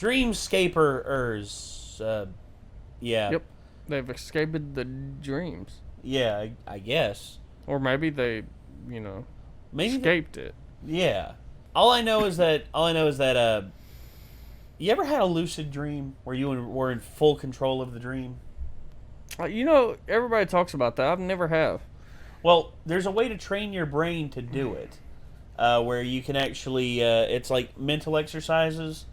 Dreamscapers. Yeah. Yep. They've escaped the dreams. Yeah, I guess. Or maybe they, escaped it. Yeah. All I know is that you ever had a lucid dream where you were in full control of the dream? Everybody talks about that. I've never have. Well, there's a way to train your brain to do it, where you can actually, it's like mental exercises,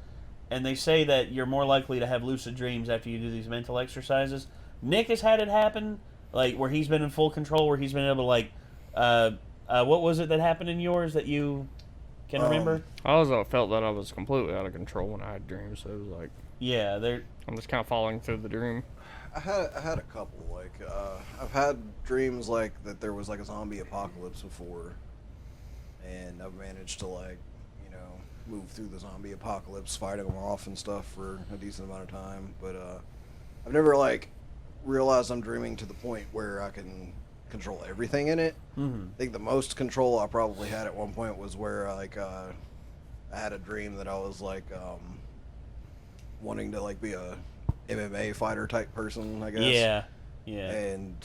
and they say that you're more likely to have lucid dreams after you do these mental exercises. Nick has had it happen, like, where he's been in full control, where he's been able to, like, what was it that happened in yours that you can remember? I also felt that I was completely out of control when I had dreams, so it was like... Yeah, I'm just kind of following through the dream. I had a couple, I've had dreams, like, that there was, like, a zombie apocalypse before, and I've managed to, like, move through the zombie apocalypse, fighting them off and stuff for a decent amount of time, but, I've never, like, realized I'm dreaming to the point where I can control everything in it. Mm-hmm. I think the most control I probably had at one point was where, like, I had a dream that I was, like, wanting to, like, be a MMA fighter type person, I guess. Yeah. And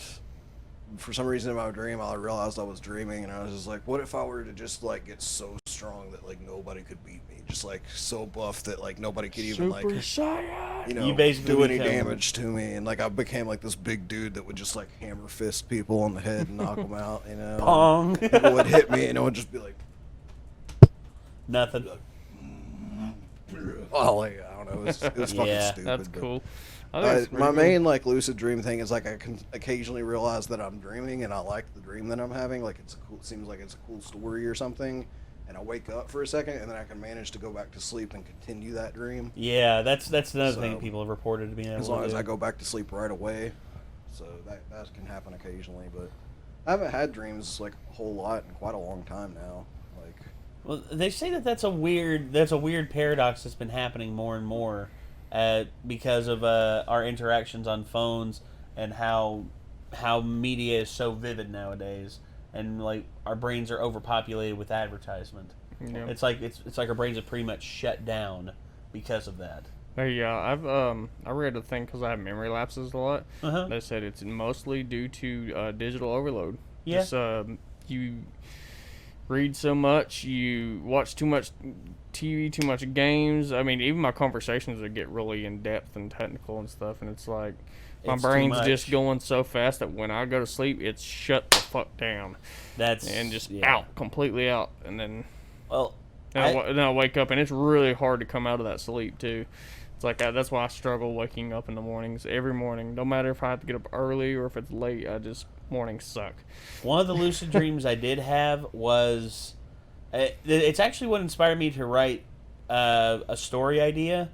for some reason in my dream, I realized I was dreaming, and I was just like, what if I were to just, like, get so strong that, like, nobody could beat me? Just, like, so buff that, like, nobody could even, like, You basically do any damage to me. And, like, I became, like, this big dude that would just, like, hammer fist people on the head and knock them out, Pong. People would hit me, and it would just be like... Nothing. Oh, like, I don't know. It was fucking stupid. That's cool. My main, like, lucid dream thing is, like, I can occasionally realize that I'm dreaming, and I like the dream that I'm having. Like, it seems like it's a cool story or something, and I wake up for a second, and then I can manage to go back to sleep and continue that dream. Yeah, that's another thing people have reported to being able to do. As long as I go back to sleep right away. So that can happen occasionally, but I haven't had dreams, like, a whole lot in quite a long time now. Like, well, they say that's a weird paradox that's been happening more and more. Because of our interactions on phones and how media is so vivid nowadays, and like our brains are overpopulated with advertisement. Yeah. It's like our brains are pretty much shut down because of that. Yeah, I read a thing because I have memory lapses a lot. Uh-huh. They said it's mostly due to digital overload. Yeah. Just, you read so much, you watch too much TV, too much games. I mean, even my conversations would get really in-depth and technical and stuff, and it's like my brain's just going so fast that when I go to sleep, it's shut the fuck down. And just out, completely out. And then then I wake up, and it's really hard to come out of that sleep, too. It's like that's why I struggle waking up in the mornings, every morning. No matter if I have to get up early or if it's late, mornings suck. One of the lucid dreams I did have was... it's actually what inspired me to write a story idea.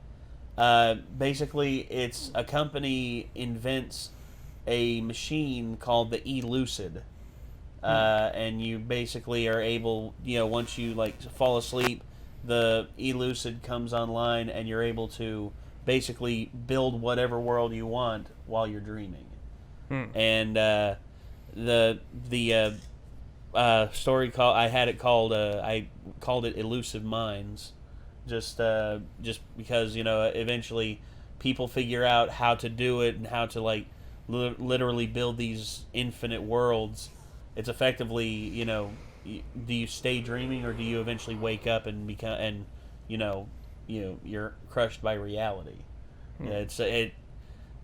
Basically, it's a company invents a machine called the eLucid. And you basically are able, once you like fall asleep, the eLucid comes online, and you're able to basically build whatever world you want while you're dreaming. And the story I called it Elusive Minds, just because eventually people figure out how to do it and how to like literally build these infinite worlds. It's effectively do you stay dreaming, or do you eventually wake up and become you're crushed by reality? And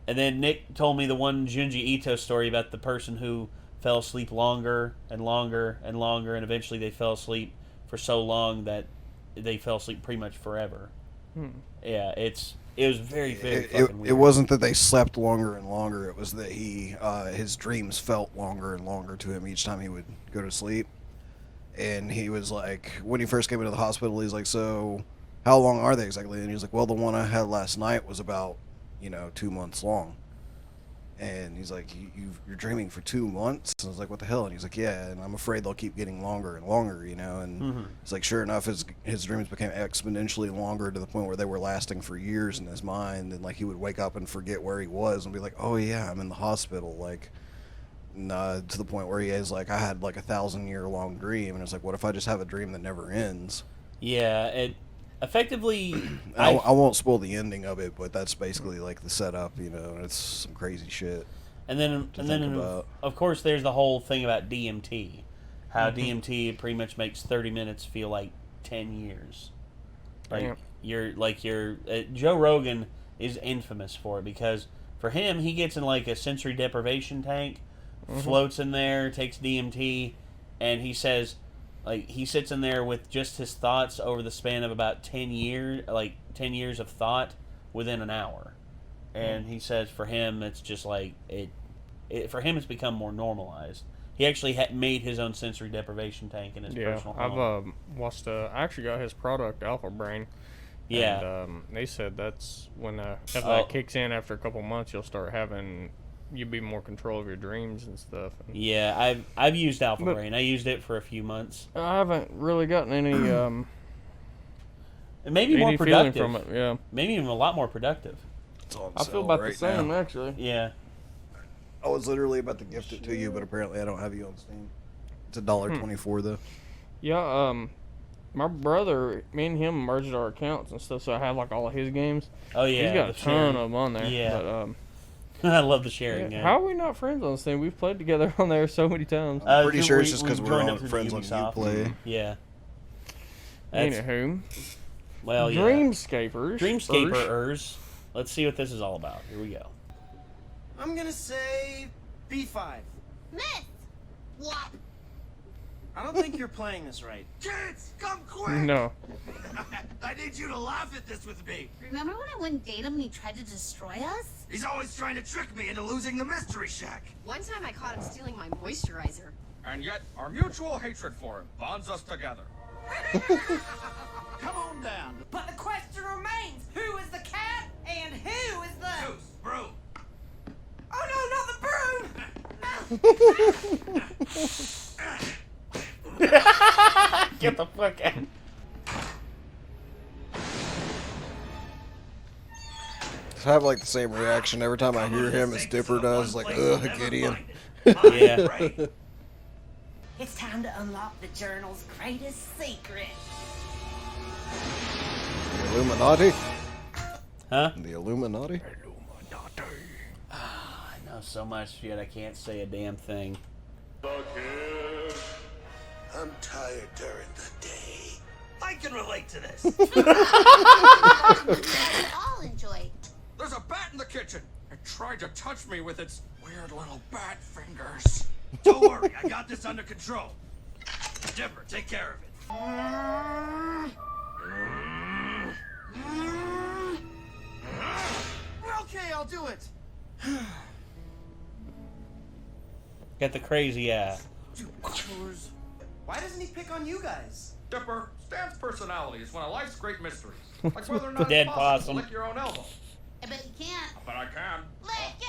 then Nick told me the one Junji Ito story about the person who fell asleep longer and longer and longer, and eventually they fell asleep for so long that they fell asleep pretty much forever. Yeah, it was very, very fucking weird. It wasn't that they slept longer and longer. It was that his dreams felt longer and longer to him each time he would go to sleep. And he was like, when he first came into the hospital, he's like, so how long are they exactly? And he was like, well, the one I had last night was about 2 months long. And he's like, you're dreaming for 2 months? And I was like, what the hell? And he's like, yeah, and I'm afraid they'll keep getting longer and longer, And it's like, sure enough, his dreams became exponentially longer to the point where they were lasting for years in his mind. And, like, he would wake up and forget where he was and be like, oh, yeah, I'm in the hospital. Like, to the point where he is like, I had, like, 1,000-year-long dream. And it's like, what if I just have a dream that never ends? Yeah, effectively, I won't spoil the ending of it, but that's basically like the setup, you know. It's some crazy shit. And then of course, there's the whole thing about DMT. How DMT pretty much makes 30 minutes feel like 10 years. Like Joe Rogan is infamous for it because for him, he gets in like a sensory deprivation tank, floats in there, takes DMT, and he says, like, he sits in there with just his thoughts over the span of about 10 years, like 10 years of thought within an hour. And he says for him, it's just like for him, it's become more normalized. He actually made his own sensory deprivation tank in his personal home. I've watched. I actually got his product, Alpha Brain. Yeah. And they said that's when if that kicks in after a couple months, you'll be more control of your dreams and stuff. And yeah, I've used Alpha Brain. I used it for a few months. I haven't really gotten any. It may be more productive from it. Yeah. Maybe even a lot more productive. I feel about the same actually. Yeah. I was literally about to gift it to you, but apparently I don't have you on Steam. It's $1.24 though. Yeah, my brother, me and him merged our accounts and stuff, so I have like all of his games. Oh yeah, he's got a ton of them on there. Yeah, but, I love the sharing. Yeah. How are we not friends on Steam? We've played together on there so many times. I'm pretty sure it's just because we're all friends on Uplay. Yeah. Anywho, well, yeah. Dreamscapers. Let's see what this is all about. Here we go. I'm gonna say B5. Miss! Whop! I don't think you're playing this right. Kids, come quick! No. I need you to laugh at this with me. Remember when I wouldn't date him and he tried to destroy us? He's always trying to trick me into losing the mystery shack. One time I caught him stealing my moisturizer. And yet, our mutual hatred for him bonds us together. Come on down. But the question remains, who is the cat and who is the... Goose, broom. Oh no, not the broom! Get the fuck out. I have like the same reaction every time I hear him as Dipper does, like, ugh, Gideon. Yeah. It's time to unlock the journal's greatest secret. The Illuminati? Huh? The Illuminati? I know so much yet I can't say a damn thing. I'm tired during the day. I can relate to this. I'll enjoy. There's a bat in the kitchen. It tried to touch me with its weird little bat fingers. Don't worry, I got this under control. Dipper, take care of it. Okay, I'll do it. Got the crazy eye. Why doesn't he pick on you guys? Dipper, Stan's personality is one of life's great mysteries. Like whether or not Dead it's possible possum. to lick your own elbow. I bet you can't. But I can. Lick it!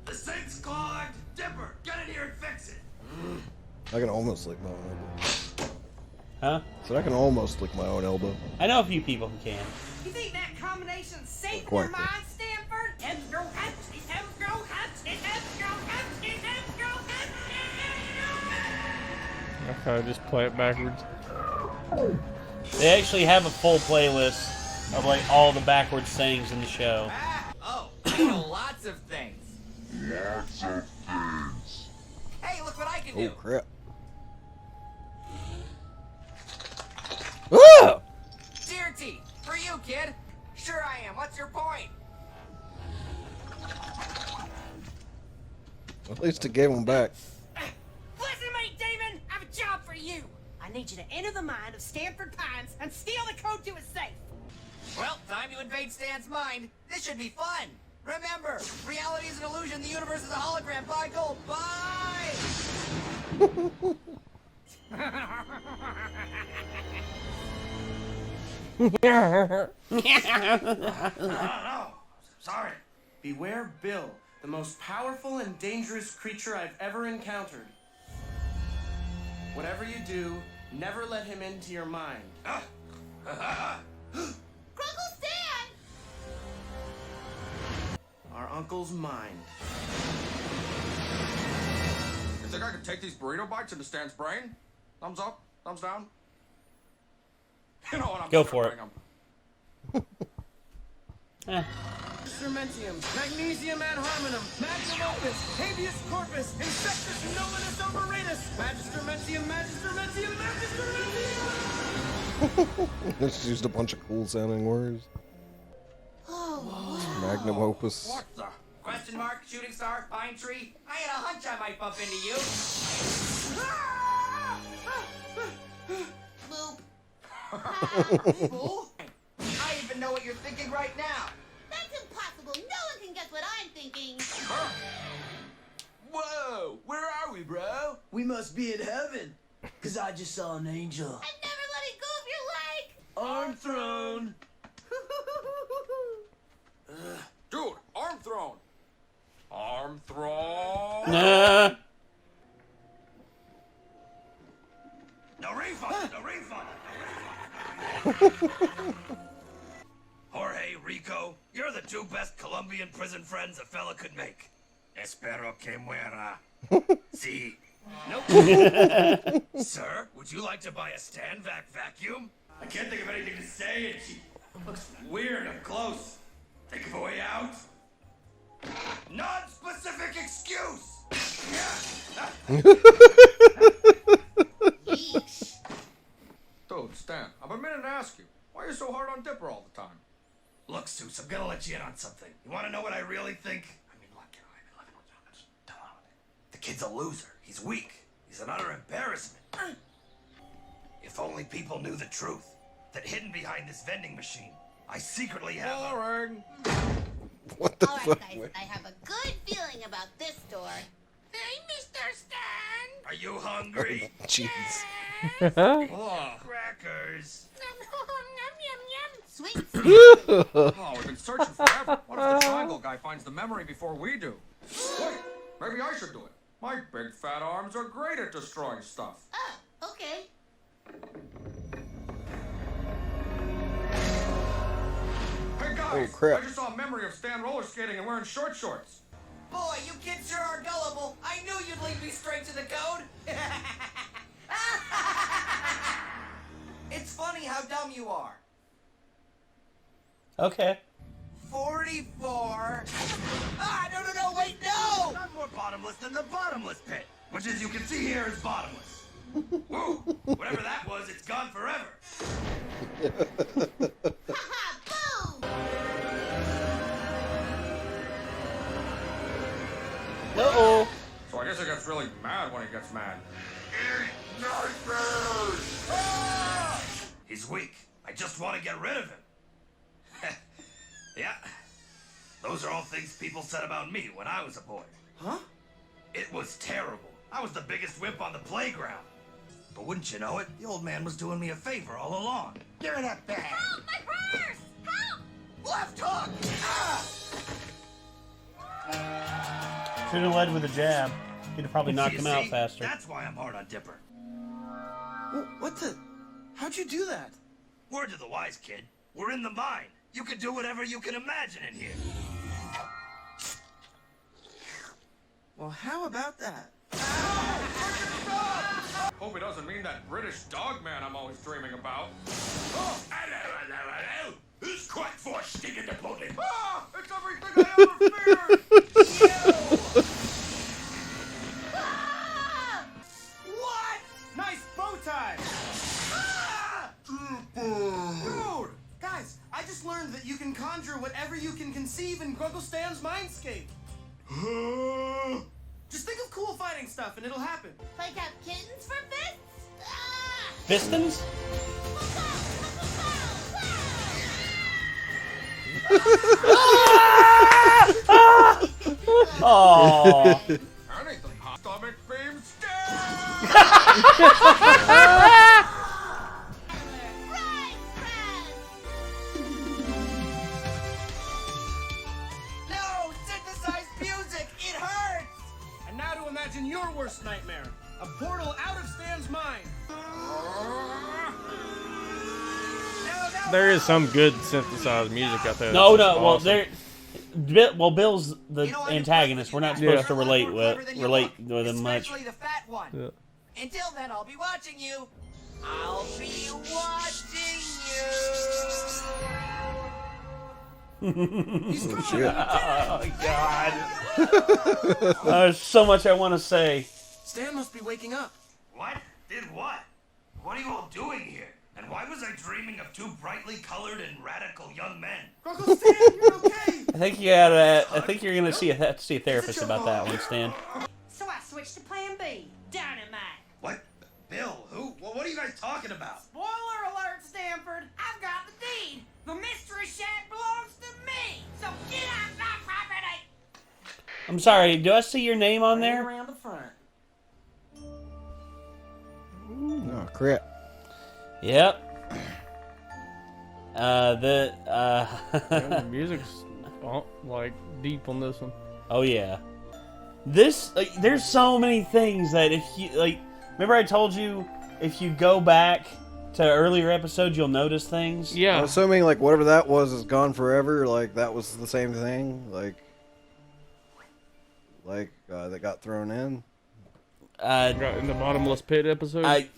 The sink's clogged. Dipper, get in here and fix it. I can almost lick my own elbow. Huh? So I can almost lick my own elbow. I know a few people who can. You think that combination's safe in Quite your mind, Stanford? Okay, just play it backwards. They actually have a full playlist of like all the backwards sayings in the show. Oh, I know lots of things. Hey, look what I can do. Oh, crap. Ah! Dear T, for you, kid. Sure I am. What's your point? At least it gave him back. Listen to me, Demon! I have a job for you! I need you to enter the mind of Stanford Pines and steal the code to his safe! Well, time to invade Stan's mind. This should be fun. Remember, reality is an illusion. The universe is a hologram. Buy gold. Buy! No. Sorry. Beware Bill, the most powerful and dangerous creature I've ever encountered. Whatever you do, never let him into your mind. Grunkle Stan! Our uncle's mind. You think I can take these burrito bites into Stan's brain? Thumbs up? Thumbs down? You know what I'm Go for it. Instrumentium, magnesium ad harmonum, magnum opus, habeas corpus, insectus nominus overatus, magistrumentium, magistrumentium, magistrumentium. Just used a bunch of cool sounding words. Magnum opus. What the? Question mark, shooting star, pine tree. I had a hunch I might bump into you. Boop. I even know what you're thinking right now. That's impossible. No one can guess what I'm thinking. Whoa, where are we, bro? We must be in heaven. Cause I just saw an angel. I'm never letting go of your leg. Arm throne. Dude, arm thrown. Arm thrown. Nah. No refund, no refund. Jorge, Rico, you're the two best Colombian prison friends a fella could make. Espero que muera. See? Nope. Sir, would you like to buy a stand vacuum? I can't think of anything to say, and she looks weird up close. Think of a way out? Non-specific excuse! Yeesh. Dude, Stan, I've been meaning to ask you, why are you so hard on Dipper all the time? Look, Seuss, I'm gonna let you in on something. You wanna know what I really think? I mean, look, you know, I've been living with Jonas. Tell him. The kid's a loser. He's weak. He's an utter embarrassment. If only people knew the truth. That hidden behind this vending machine, I secretly have a... Boring. What the All right, fuck? guys. I have a good feeling about this store. Hey, Mr. Stan. Are you hungry? Jeez. Oh, Crackers. Sweet. oh, we've been searching forever. What if the triangle guy finds the memory before we do? Wait, maybe I should do it. My big fat arms are great at destroying stuff. Oh, okay. Hey guys, Oh, crap. I just saw a memory of Stan roller skating and wearing short shorts. Boy, you kids sure are gullible. I knew you'd lead me straight to the code. It's funny how dumb you are. Okay. 44. Ah, no, wait, no! None more bottomless than the bottomless pit, which as you can see here is bottomless. Whoa, whatever that was, it's gone forever. Haha, boom. Uh-oh. So I guess he gets really mad when he gets mad. He's weak. I just want to get rid of him. Yeah. Those are all things people said about me when I was a boy. Huh? It was terrible. I was the biggest wimp on the playground. But wouldn't you know it, the old man was doing me a favor all along. Give me that bag. Help, my purse. Help. Left hook! Ah! Should have led with a jab. He'd have probably knocked You him out see? faster. That's why I'm hard on Dipper. What the? How'd you do that? Word to the wise, kid. We're in the mine. You can do whatever you can imagine in here. Well, how about that? Hope it doesn't mean that British dog man I'm always dreaming about. Oh, hello. Who's quite for sticking the bullet? Ah, it's everything I ever feared! Ah! What? Nice bow tie. Dude, guys, I just learned that you can conjure whatever you can conceive in Gruggle Stan's mindscape. Just think of cool fighting stuff and it'll happen. Like have kittens for fists? Ah! Pistons? Oh. Anything hot stomach beam stab! No! Synthesized music! It hurts! And now to imagine your worst nightmare. A portal out of Stan's mind. There is some good synthesized music out there. No, that's no. Well, awesome. Bill's the You know, I'm antagonist. impressed We're not with you supposed to guys. relate You're a lot more clever than you with look, him much. Especially the fat one. Yeah. Until then, I'll be watching you. I'll be watching you. Shit. Oh, God. There's so much I want to say. Stan must be waking up. What? Did what? What are you all doing here? And why was I dreaming of two brightly colored and radical young men? Uncle Stan, you're okay. I think you gotta. I think you're gonna have to see a therapist about that one, Stan. So I switched to plan B, dynamite. What? Bill? Who? What are you guys talking about? Spoiler alert, Stanford. I've got the deed. The mystery shack belongs to me. So get out my property. I'm sorry. Do I see your name on there? Around the front. Oh, crap. Yep. The music's like deep on this one. Oh yeah. This there's so many things that if you remember I told you if you go back to earlier episodes you'll notice things. Yeah. I'm assuming like whatever that was is gone forever. Like that was the same thing. Like that got thrown in. In the bottomless pit episode.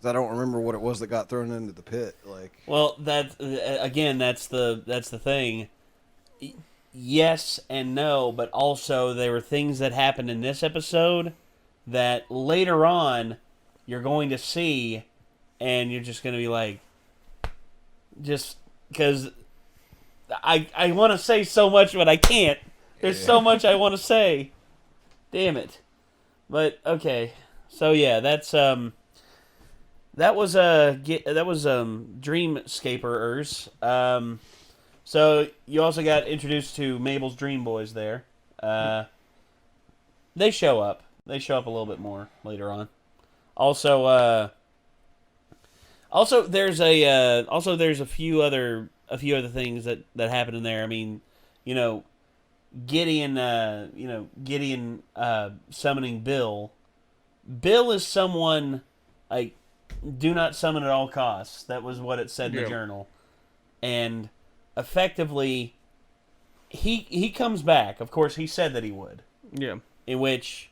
I don't remember what it was that got thrown into the pit. Like, well, that's the thing. Yes and no, but also there were things that happened in this episode that later on you're going to see, and you're just going to be like, just because I want to say so much, but I can't. There's so much I want to say. Damn it. But okay, so yeah, that was Dreamscaperers. So you also got introduced to Mabel's Dream Boys there. They show up. They show up a little bit more later on. Also there's a few other things that happen in there. I mean, Gideon summoning Bill. Bill is someone like, do not summon at all costs. That was what it said in the journal. And effectively, he comes back. Of course, he said that he would. Yeah. In which,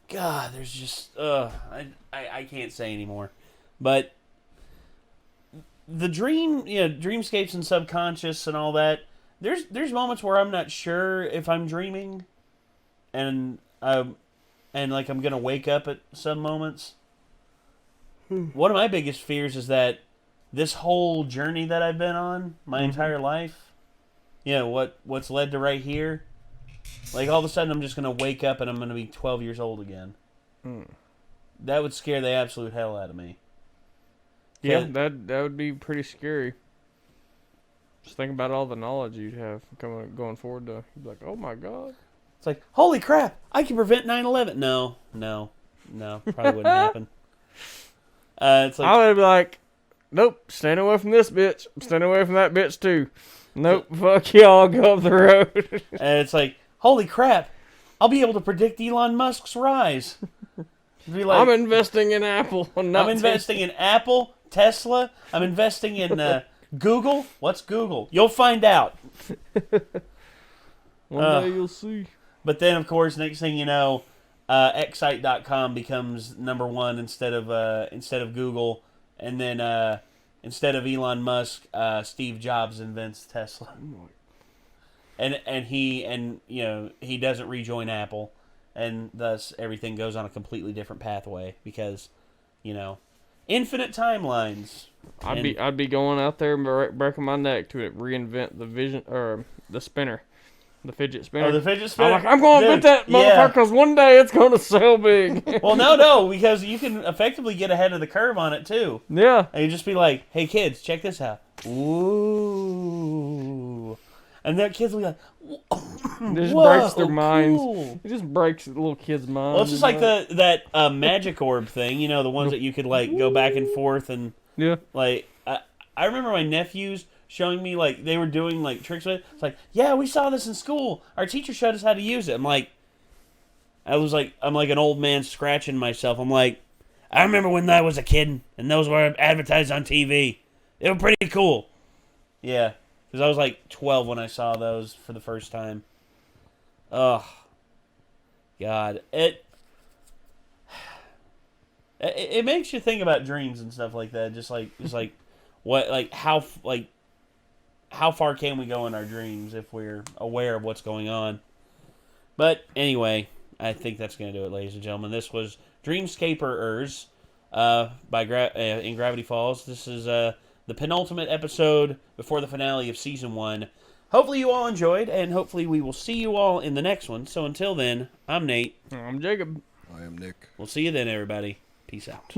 God, there's just, I can't say anymore. But the dreamscapes and subconscious and all that, there's moments where I'm not sure if I'm dreaming. And like I'm going to wake up at some moments. One of my biggest fears is that this whole journey that I've been on my entire life, what's led to right here, like all of a sudden I'm just going to wake up and I'm going to be 12 years old again. That would scare the absolute hell out of me. Yeah, that would be pretty scary. Just think about all the knowledge you'd have going forward to you'd be like, oh my God. It's like, holy crap, I can prevent 9/11. No, probably wouldn't happen. It's like, I would be like, nope, staying away from this bitch. I'm staying away from that bitch too. Nope, fuck y'all, go up the road. And it's like, holy crap, I'll be able to predict Elon Musk's rise. Be like, I'm investing in Apple. I'm investing in Apple, Tesla. I'm investing in Google. What's Google? You'll find out. One day you'll see. But then, of course, next thing you know, Excite.com becomes #1 instead of Google, and then instead of Elon Musk, Steve Jobs invents Tesla, and he doesn't rejoin Apple, and thus everything goes on a completely different pathway because, infinite timelines. I'd be going out there and breaking my neck to reinvent the vision or the spinner. The fidget spinner. Oh, the fidget spinner? I'm going to invent that motherfucker because one day it's going to sell big. Well, no, because you can effectively get ahead of the curve on it, too. Yeah. And you just be like, hey, kids, check this out. Ooh. And their kids will be like, it just whoa, breaks their minds. Cool. It just breaks the little kids' minds. Well, it's just like that magic orb thing, the ones that you could, go back and forth and... Yeah. I remember my nephews showing me, they were doing, tricks with it. It's like, yeah, we saw this in school. Our teacher showed us how to use it. I'm like an old man scratching myself. I'm like, I remember when I was a kid, and those were advertised on TV. They were pretty cool. Yeah, because I was, 12 when I saw those for the first time. Oh, God. It makes you think about dreams and stuff like that. Just like what, like how far can we go in our dreams if we're aware of what's going on? But anyway, I think that's going to do it, ladies and gentlemen. This was Dreamscaperers in Gravity Falls. This is the penultimate episode before the finale of Season 1. Hopefully you all enjoyed, and hopefully we will see you all in the next one. So until then, I'm Nate. I'm Jacob. I am Nick. We'll see you then, everybody. Peace out.